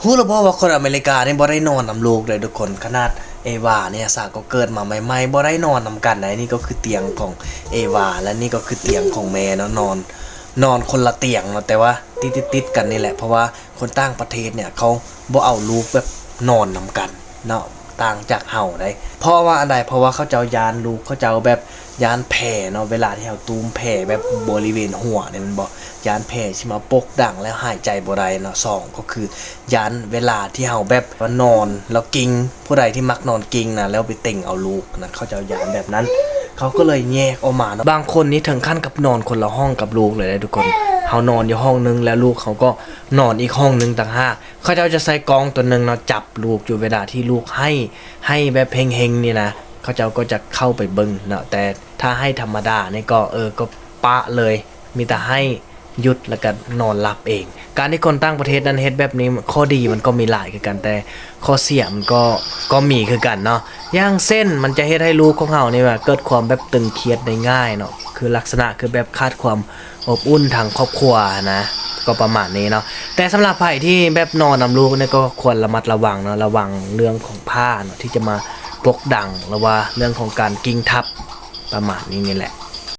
ฮู้แล้วบ่ว่าคนอเมริกานี่บ่ได้นอนนำลูกเลยทุกคนขนาดเอวาเนี่ยสาก็เกิดมาใหม่ๆบ่ได้นอนนำกันนะนี่ก็คือเตียงของเอวาและนี่ก็คือเตียงของแม่เนาะนอนคนละเตียงเนาะแต่ว่าติดกันนี่แหละเพราะว่าคนต่างประเทศเนี่ยเขาบ่เอาลูกแบบนอนนำกันเนาะต่างจากเฮาได้เพราะว่าอันใดเพราะว่าเขาเจ้ายานลูกเขาเจ้าแบบยานแผ่เนาะเวลาที่เฮาตูมแผ่แบบบริเวณหัวเนี่ยมันบ่ยานแผ่สิมาปกดังแล้วหายใจบ่ได้เนาะสองก็คือยานเวลาที่เฮาแบบว่านอนแล้วกิ้งผู้ใดที่มักนอนกิ้งนะแล้วไปเต่งเอาลูกนะเขาเจ้ายานแบบนั้นเขาก็เลยแยกออกมาเนาะบางคนนี่ถึงขั้นกับนอนคนละห้องกับลูกเลยนะทุกคนเฮานอนอยู่ห้องนึงแล้วลูกเขาก็นอนอีกห้องนึงต่างหากเขาจะใส่กองตัวนึงเนาะจับลูกอยู่เวลาที่ลูกให้แบบเฮงๆนี่นะเขาเจ้าก็จะเข้าไปเบิ่งเนาะแต่ถ้าให้ธรรมดานี่ก็ก็ปะเลยมีแต่ให้หยุดแล้วก็นอนหลับเองการที่คนต่างประเทศนั้นเฮ็ดแบบนี้ข้อดีมันก็มีหลายคือกันแต่ข้อเสียมันก็มีคือกันเนาะอย่างเส้นมันจะเฮ็ดให้ลูกของเฮานี่ว่าเกิดความแบบตึงเครียดได้ง่ายเนาะคือลักษณะคือแบบขาดความอบอุ่นทางครอบครัวนะก็ประมาณนี้เนาะแต่สำหรับไผที่แบบนอนนำลูกนี่ก็ควรระมัดระวังเนาะระวังเรื่องของผ้าเนาะที่จะมาปกดังหรือว่าเรื่องของการกิ้งทับประมาณนี้นี่แหละ